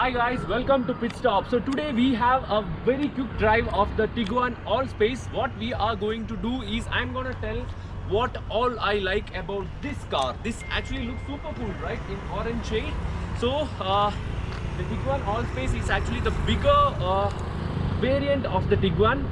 Hi guys, welcome to Pit Stop. So today we have a very quick drive of the Tiguan Allspace. What we are going to do is I'm gonna tell what all I like about this car. This actually looks super cool, right? In orange shade. So the Tiguan Allspace is actually the bigger variant of the Tiguan.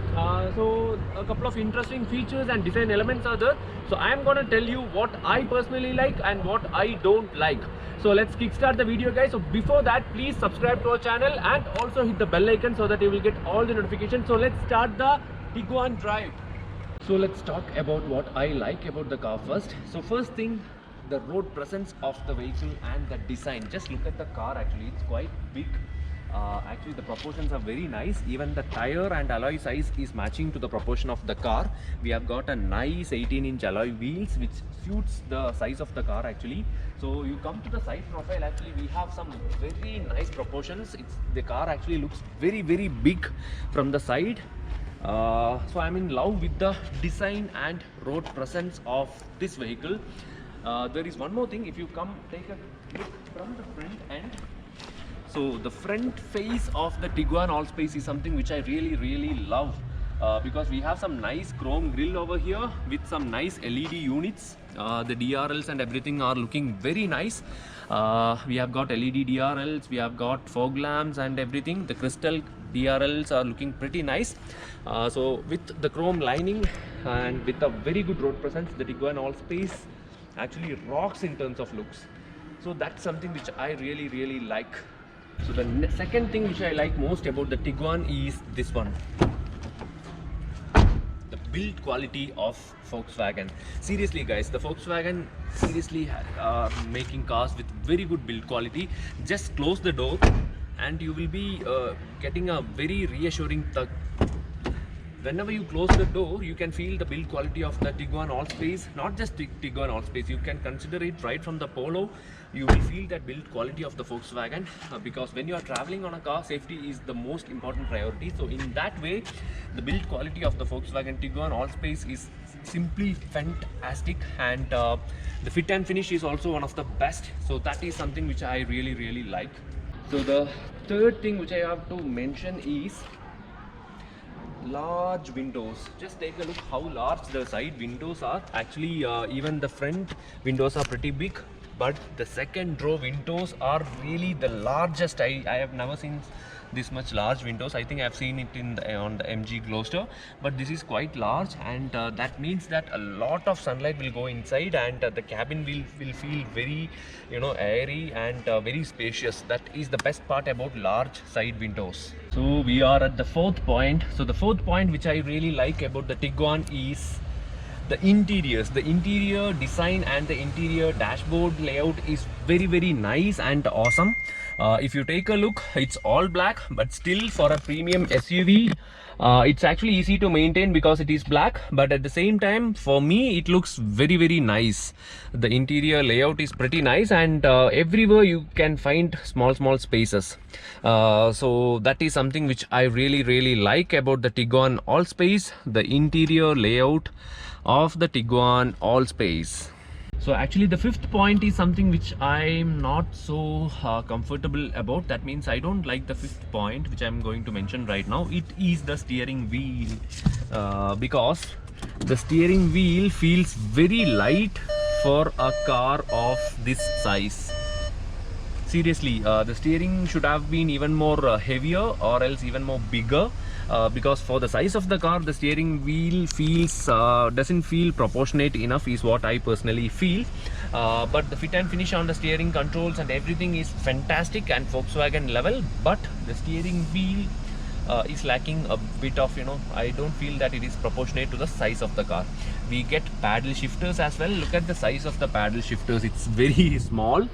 So a couple of interesting features and design elements are there. So I'm gonna tell you what I personally like and what I don't like. So let's kickstart the video, guys. So before that, please subscribe to our channel and also hit the bell icon so that you will get all the notifications. So let's start the Tiguan drive. So let's talk about what I like about the car first. So first thing, the road presence of the vehicle and the design. Just look at the car, actually it's quite big. Actually the proportions are very nice. Even the tire and alloy size is matching to the proportion of the car. We have got a nice 18-inch alloy wheels which suits the size of the car actually. So you come to the side profile, actually we have some very nice proportions. The car actually looks very big from the side. So I'm in love with the design and road presence of this vehicle. There is one more thing. If you come take a look from the front end, so the front face of the Tiguan Allspace is something which I really love, because we have some nice chrome grille over here with some nice LED units. The DRLs and everything are looking very nice. We have got LED DRLs, we have got fog lamps and everything. The crystal DRLs are looking pretty nice. So with the chrome lining and with a very good road presence, the Tiguan Allspace actually rocks in terms of looks. So that's something which I really like. So the second thing which I like most about the Tiguan is this one, the build quality of Volkswagen. Seriously guys, the Volkswagen seriously are making cars with very good build quality. Just close the door and you will be getting a very reassuring thud. Whenever you close the door, you can feel the build quality of the Tiguan Allspace. Not just Tiguan Allspace, you can consider it right from the Polo. You will feel that build quality of the Volkswagen, because when you are traveling on a car, safety is the most important priority. So in that way, the build quality of the Volkswagen Tiguan Allspace is simply fantastic, and the fit and finish is also one of the best. So that is something which I really like. So the third thing which I have to mention is large windows. Just take a look how large the side windows are. Actually even the front windows are pretty big, but the second row windows are really the largest. I have never seen this much large windows. I think I have seen it on the MG Gloster, but this is quite large, and that means that a lot of sunlight will go inside, and the cabin will feel very airy and very spacious. That is the best part about large side windows. So we are at the fourth point. So the fourth point which I really like about the Tiguan is the interiors. The interior design and the interior dashboard layout is very nice and awesome. If you take a look, it's all black, but still for a premium SUV, it's actually easy to maintain because it is black. But at the same time, for me, it looks very nice. The interior layout is pretty nice, and everywhere you can find small spaces. So that is something which I really like about the Tiguan Allspace, the interior layout of the Tiguan Allspace. So actually the fifth point is something which I'm not so comfortable about. That means I don't like the fifth point which I'm going to mention right now. It is the steering wheel, because the steering wheel feels very light for a car of this size. Seriously, the steering should have been even more heavier, or else even more bigger, because for the size of the car, the steering wheel feels doesn't feel proportionate enough, is what I personally feel. But the fit and finish on the steering controls and everything is fantastic and Volkswagen level, but the steering wheel is lacking a bit of, I don't feel that it is proportionate to the size of the car. We get paddle shifters as well. Look at the size of the paddle shifters, it's very small.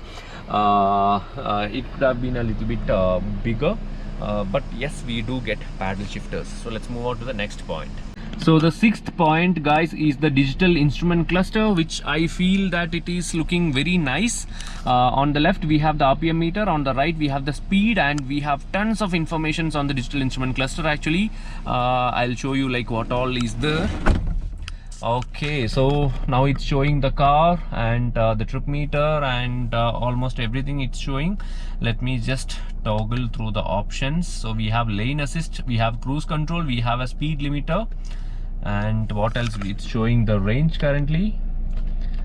It could have been a little bit bigger, but yes, we do get paddle shifters. So let's move on to the next point. So the sixth point, guys, is the digital instrument cluster, which I feel that it is looking very nice. On the left we have the RPM meter, on the right we have the speed, and we have tons of informations on the digital instrument cluster. Actually I'll show you like what all is there. Okay, so now it's showing the car and the trip meter and almost everything it's showing. Let me just toggle through the options. So we have lane assist, we have cruise control, we have a speed limiter, and what else? It's showing the range currently.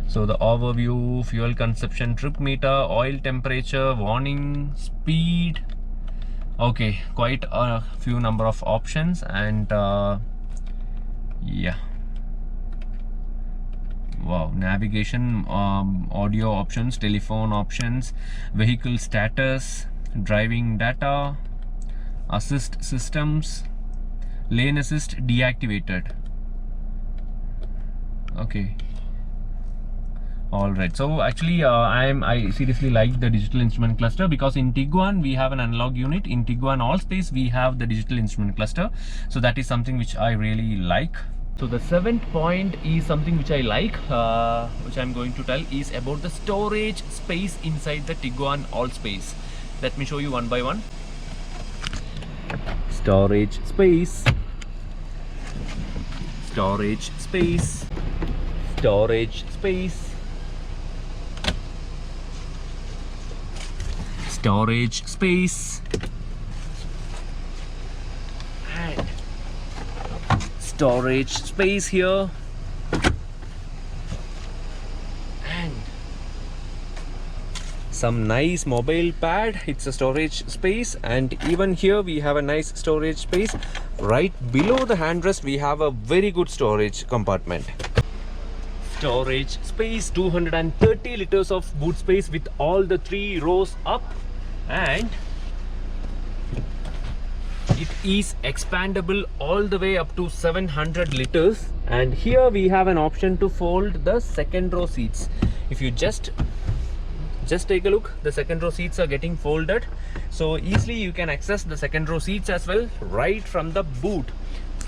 So the overview, fuel consumption, trip meter, oil temperature, warning, speed. Okay, quite a few number of options, and yeah. Wow, navigation, audio options, telephone options, vehicle status, driving data, assist systems, lane assist deactivated. Okay. All right, so actually I seriously like the digital instrument cluster, because in Tiguan we have an analog unit, in Tiguan Allspace we have the digital instrument cluster. So that is something which I really like. So the 7th point is something which I like, which I'm going to tell, is about the storage space inside the Tiguan Allspace. Let me show you one by one. Storage space, storage space, storage space, storage space, and storage space here, and some nice mobile pad. It's a storage space, and even here we have a nice storage space. Right below the handrest we have a very good storage compartment. Storage space, 230 liters of boot space with all the 3 rows up, and it is expandable all the way up to 700 liters. And here we have an option to fold the second row seats. If you just take a look, the second row seats are getting folded, so easily you can access the second row seats as well right from the boot.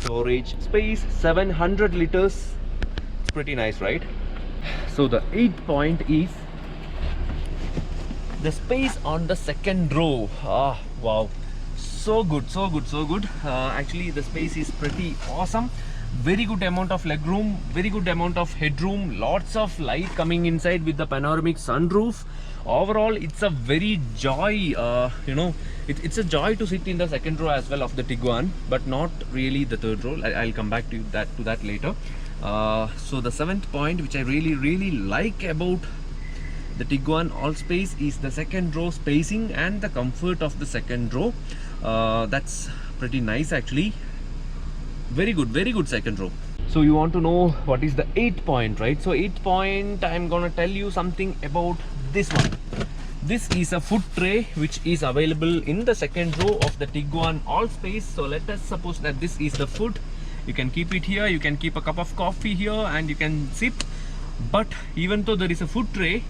Storage space, 700 liters. It's pretty nice, right? So the 8th point is the space on the second row. Wow, so good, so good, so good. Actually the space is pretty awesome. Very good amount of leg room, very good amount of headroom, lots of light coming inside with the panoramic sunroof. Overall it's a very joy, it's a joy to sit in the second row as well of the Tiguan, but not really the third row. I'll come back to that later. So the 7th point which I really like about the Tiguan Allspace is the second row spacing and the comfort of the second row. That's pretty nice actually. Very good second row. So you want to know what is the 8th point, right? So 8th point, I'm gonna tell you something about this one. This is a food tray which is available in the second row of the Tiguan Allspace. So let us suppose that this is the food. You can keep it here, you can keep a cup of coffee here, and you can sip. But even though there is a food tray,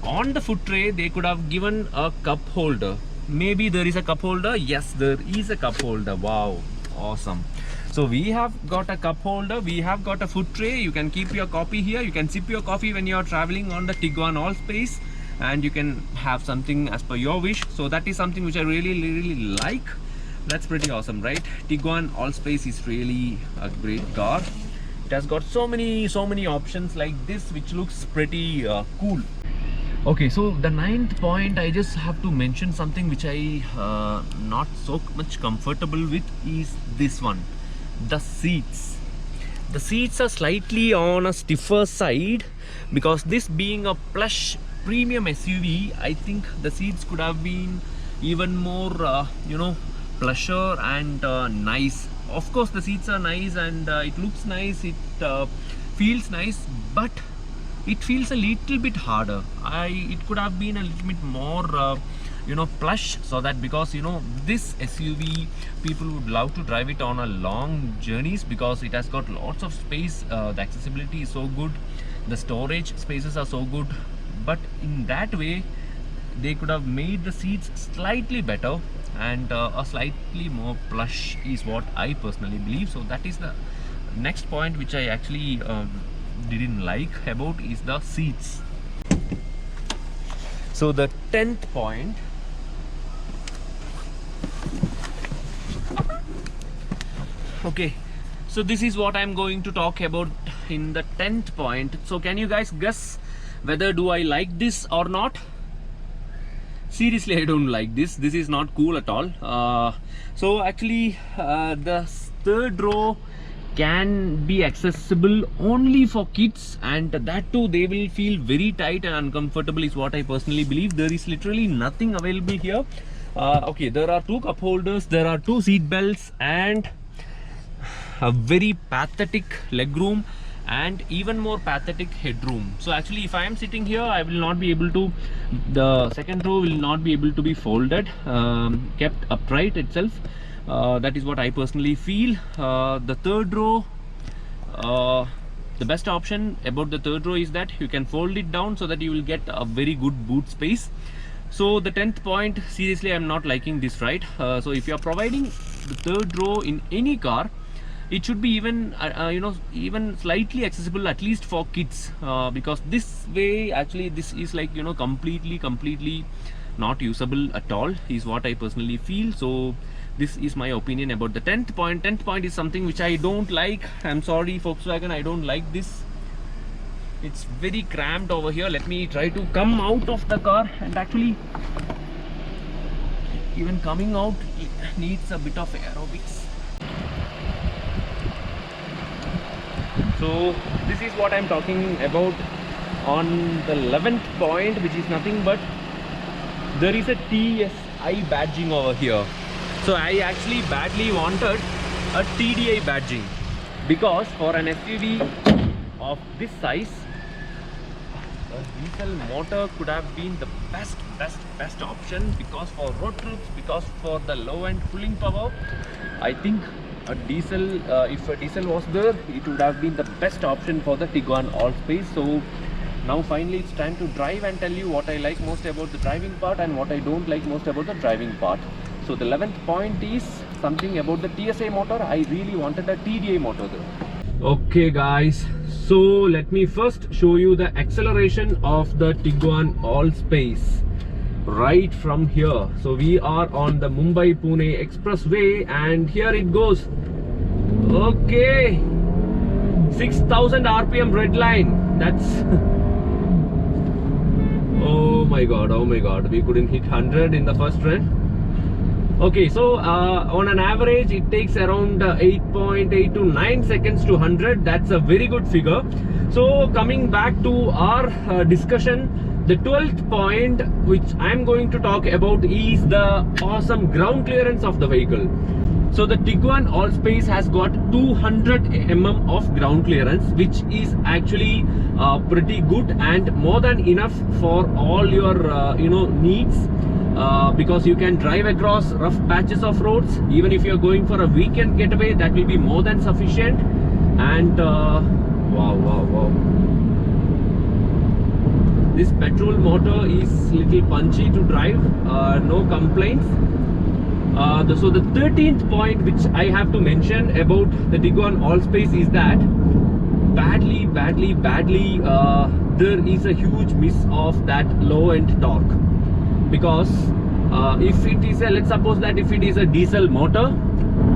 on the food tray they could have given a cup holder. Maybe there is a cup holder. Yes, there is a cup holder. Wow, awesome. So we have got a cup holder, we have got a food tray. You can keep your coffee here, you can sip your coffee when you are traveling on the Tiguan Allspace, and you can have something as per your wish. So that is something which I really like. That's pretty awesome, right? Tiguan Allspace is really a great car. It has got so many options like this, which looks pretty cool. Okay, so the 9th point, I just have to mention something which I not so much comfortable with, is this one. The seats. The seats are slightly on a stiffer side, because this being a plush premium SUV, I think the seats could have been even more plusher and nice. Of course the seats are nice and it looks nice, it feels nice, but it feels a little bit harder. It could have been a little bit more plush, so that, because this SUV, people would love to drive it on a long journeys, because it has got lots of space. The accessibility is so good, the storage spaces are so good, but in that way they could have made the seats slightly better and a slightly more plush is what I personally believe. So that is the next point which I actually didn't like about, is the seats. So the 10th point, okay, so this is what I'm going to talk about in the 10th point. So can you guys guess whether do I like this or not? seriously, I don't like this. This is not cool at all. So actually, the third row can be accessible only for kids, and that too they will feel very tight and uncomfortable is what I personally believe. There is literally nothing available here. Okay, there are 2 cup holders, there are 2 seat belts, and a very pathetic legroom and even more pathetic headroom. So actually, if I am sitting here, I will not be able to, the second row will not be able to be folded, kept upright itself. That is what I personally feel. The third row, the best option about the third row is that you can fold it down so that you will get a very good boot space. So the 10th point, seriously, I'm not liking this ride. So if you are providing the third row in any car, it should be even even slightly accessible, at least for kids, because this way actually this is like completely not usable at all is what I personally feel. So this is my opinion about the 10th point. 10th point is something which I don't like. I'm sorry, Volkswagen, I don't like this. It's very cramped over here. Let me try to come out of the car, and actually even coming out it needs a bit of aerobics. So this is what I'm talking about on the 11th point, which is nothing but there is a TSI badging over here. So I actually badly wanted a TDI badging, because for an SUV of this size, a diesel motor could have been the best option, because for road trips, because for the low end pulling power, I think a diesel, if a diesel was there, it would have been the best option for the Tiguan Allspace. So now finally it's time to drive and tell you what I like most about the driving part and what I don't like most about the driving part. So the 11th point is something about the TSI motor. I really wanted a TDI motor there. Okay guys, so let me first show you the acceleration of the Tiguan Allspace right from here. So we are on the Mumbai-Pune Expressway, and here it goes. Okay, 6,000 RPM red line. That's oh my god, we couldn't hit 100 in the first run. Okay, so on an average it takes around 8.8 to 9 seconds to 100. That's a very good figure. So coming back to our discussion, the 12th point which I'm going to talk about is the awesome ground clearance of the vehicle. So the Tiguan Allspace has got 200 mm of ground clearance, which is actually pretty good and more than enough for all your needs, because you can drive across rough patches of roads. Even if you're going for a weekend getaway, that will be more than sufficient. And wow, this petrol motor is little punchy to drive, no complaints. So the 13th point which I have to mention about the Tiguan Allspace is that badly there is a huge miss of that low end torque, because if it is let's suppose that if it is a diesel motor,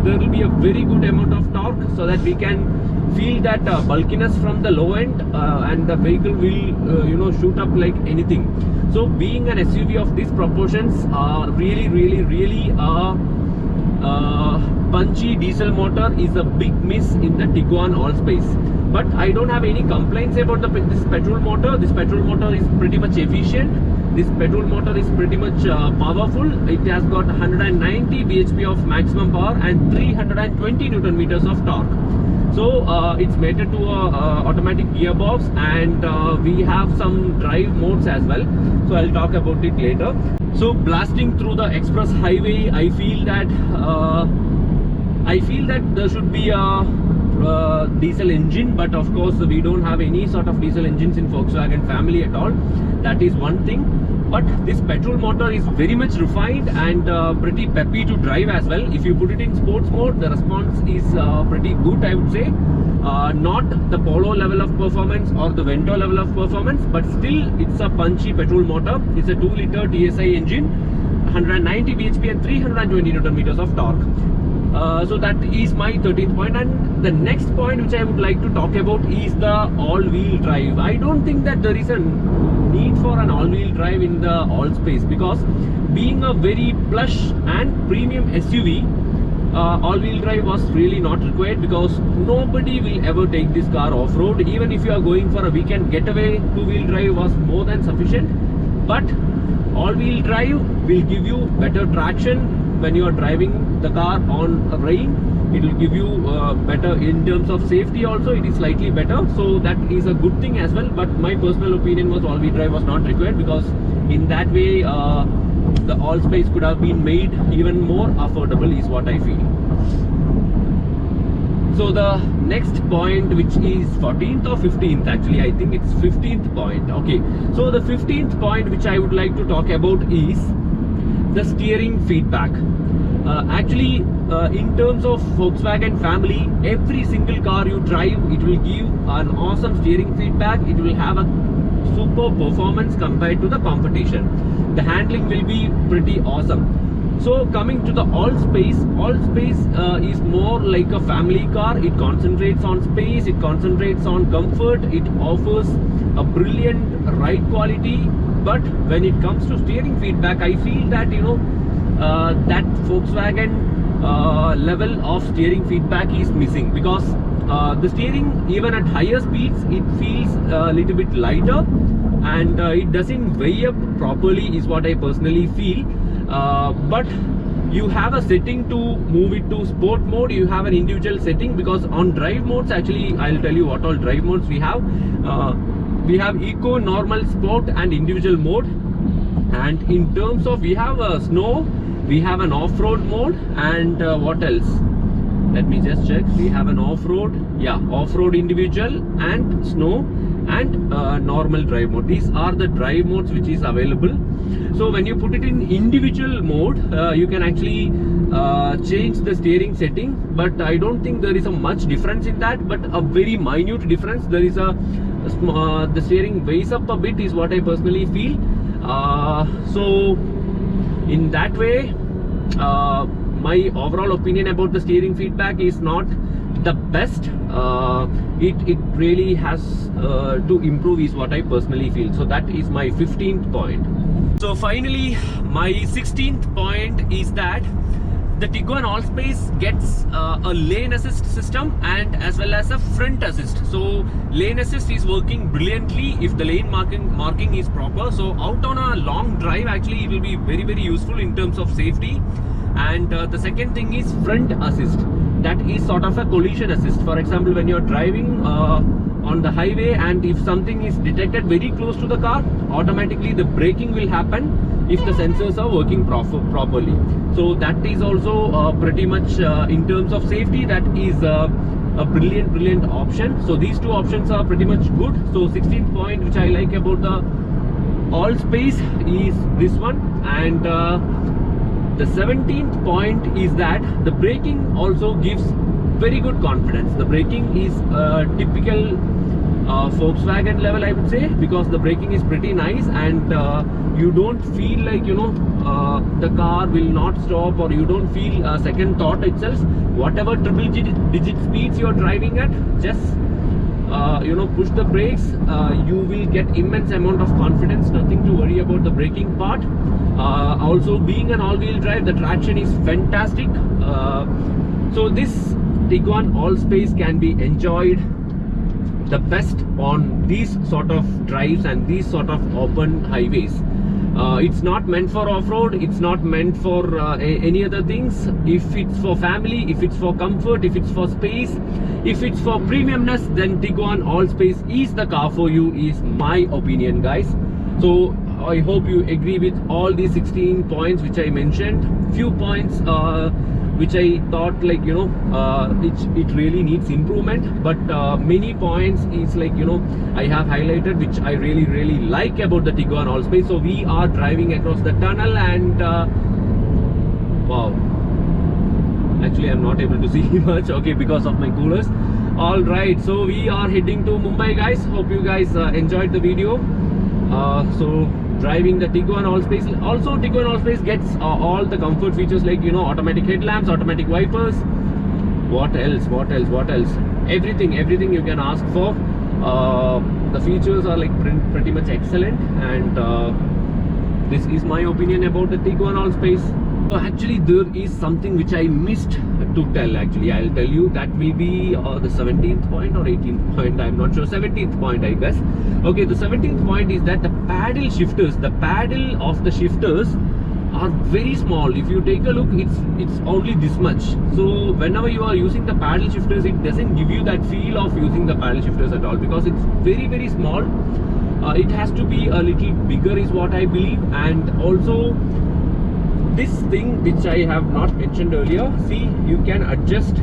there will be a very good amount of torque, so that we can feel that bulkiness from the low end, and the vehicle will shoot up like anything. So being an SUV of these proportions, really punchy diesel motor is a big miss in the Tiguan Allspace. But I don't have any complaints about this petrol motor. This petrol motor is pretty much efficient. This petrol motor is pretty much powerful. It has got 190 bhp of maximum power and 320 Newton meters of torque. So it's mated to a automatic gearbox, and we have some drive modes as well. So I'll talk about it later. So blasting through the express highway, I feel that there should be a diesel engine, but of course we don't have any sort of diesel engines in Volkswagen family at all. That is one thing. But this petrol motor is very much refined and pretty peppy to drive as well. If you put it in sports mode, the response is pretty good, I would say. Not the Polo level of performance or the Vento level of performance, but still it's a punchy petrol motor. It's a 2-liter TSI engine, 190 bhp and 320 Newton meters of torque. So that is my 13th point. And the next point which I would like to talk about is the all-wheel drive. I don't think that there is a need for an all-wheel drive in the Allspace, because being a very plush and premium SUV, all-wheel drive was really not required, because nobody will ever take this car off-road. Even if you are going for a weekend getaway, two-wheel drive was more than sufficient. But all-wheel drive will give you better traction when you are driving the car on rain. It will give you better in terms of safety also. It is slightly better, so that is a good thing as well. But my personal opinion was all-wheel drive was not required, because in that way the Allspace could have been made even more affordable, is what I feel. So the next point, which is 14th or 15th, actually I think it's 15th point. Okay, so the 15th point which I would like to talk about is the steering feedback. In terms of Volkswagen family, every single car you drive, it will give an awesome steering feedback. It will have a super performance compared to the competition. The handling will be pretty awesome. So coming to the Allspace is more like a family car. It concentrates on space, it concentrates on comfort, it offers a brilliant ride quality. But when it comes to steering feedback, I feel that that Volkswagen level of steering feedback is missing, because the steering, even at higher speeds, it feels a little bit lighter, and it doesn't weigh up properly, is what I personally feel. But you have a setting to move it to sport mode. You have an individual setting, because on drive modes, actually I'll tell you what all drive modes we have. We have eco, normal, sport and individual mode. And in terms of, we have a snow, we have an off-road mode, and what else? Let me just check. We have an off-road, yeah, off-road individual and snow, and normal drive mode. These are the drive modes which is available. So when you put it in individual mode, you can actually change the steering setting, but I don't think there is a much difference in that, but a very minute difference. There is the steering weighs up a bit, is what I personally feel. So in that way, my overall opinion about the steering feedback is not the best. It really has to improve, is what I personally feel. So that is my 15th point. So finally, my 16th point is that the Tiguan Allspace gets a lane assist system and as well as a front assist. So lane assist is working brilliantly if the lane marking is proper. So out on a long drive, actually it will be very useful in terms of safety. And the second thing is front assist. That is sort of a collision assist. For example, when you're driving on the highway, and if something is detected very close to the car, automatically the braking will happen if the sensors are working properly. So that is also pretty much in terms of safety, that is a brilliant option. So these two options are pretty much good. So 16th point which I like about the Allspace is this one. And the 17th point is that the braking also gives very good confidence. The braking is typical Volkswagen level, I would say, because the braking is pretty nice, and you don't feel like the car will not stop, or you don't feel a second thought itself. Whatever triple digit speeds you are driving at, just push the brakes. You will get immense amount of confidence. Nothing to worry about the braking part. Also, being an all-wheel drive, the traction is fantastic. So this Tiguan Allspace can be enjoyed the best on these sort of drives and these sort of open highways. It's not meant for off-road, it's not meant for any other things. If it's for family, if it's for comfort, if it's for space, if it's for premiumness, then Tiguan Allspace is the car for you, is my opinion, guys. So I hope you agree with all these 16 points which I mentioned. Few points which I thought it really needs improvement, but many points is I have highlighted which I really like about the Tiguan Allspace. So we are driving across the tunnel, and wow, actually I'm not able to see much, okay, because of my coolers. All right, so we are heading to Mumbai, guys. Hope you guys enjoyed the video. So driving the Tiguan Allspace. Also, Tiguan Allspace gets all the comfort features like, you know, automatic headlamps, automatic wipers. What else? What else? What else? Everything you can ask for. The features are like pretty much excellent, and this is my opinion about the Tiguan Allspace. So actually, there is something which I missed to tell. Actually, I'll tell you. That will be the 17th point or 18th point. I'm not sure. 17th point, I guess. Okay, the 17th point is that the paddle shifters, the paddle of the shifters are very small. If you take a look, it's only this much. So whenever you are using the paddle shifters, it doesn't give you that feel of using the paddle shifters at all, because it's very small. It has to be a little bigger is what I believe. And also this thing which I have not mentioned earlier, see, you can adjust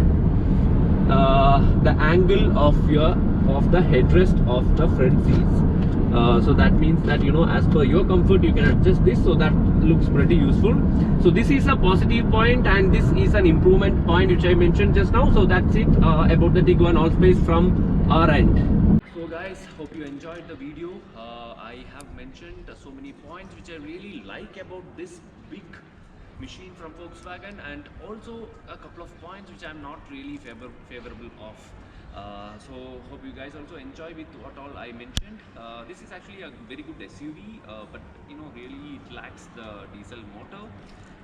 the angle of the headrest of the front seats. So that means that, you know, as per your comfort, you can adjust this, so that looks pretty useful. So this is a positive point, and this is an improvement point which I mentioned just now. So that's it about the Tiguan Allspace from our end. So guys, hope you enjoyed the video. I have mentioned so many points which I really like about this big machine from Volkswagen, and also a couple of points which I'm not really favorable of. So hope you guys also enjoy with what all I mentioned. This is actually a very good SUV, but you know, really it lacks the diesel motor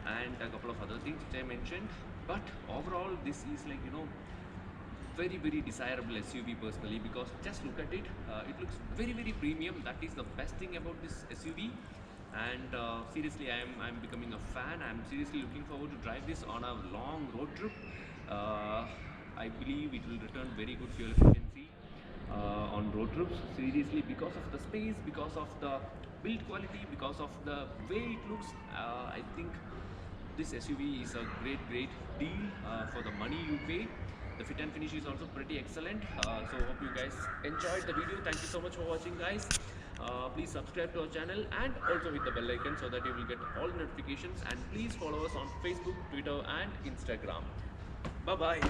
and a couple of other things which I mentioned. But overall, this is like, you know, very desirable SUV personally, because just look at it. It looks very premium. That is the best thing about this SUV. And seriously, I'm becoming a fan. I'm seriously looking forward to drive this on a long road trip. I believe it will return very good fuel efficiency on road trips. Seriously, because of the space, because of the build quality, because of the way it looks, I think this SUV is a great deal for the money you pay. The fit and finish is also pretty excellent. So hope you guys enjoyed the video. Thank you so much for watching, guys. Please subscribe to our channel and also hit the bell icon so that you will get all notifications, and please follow us on Facebook, Twitter and Instagram. Bye bye.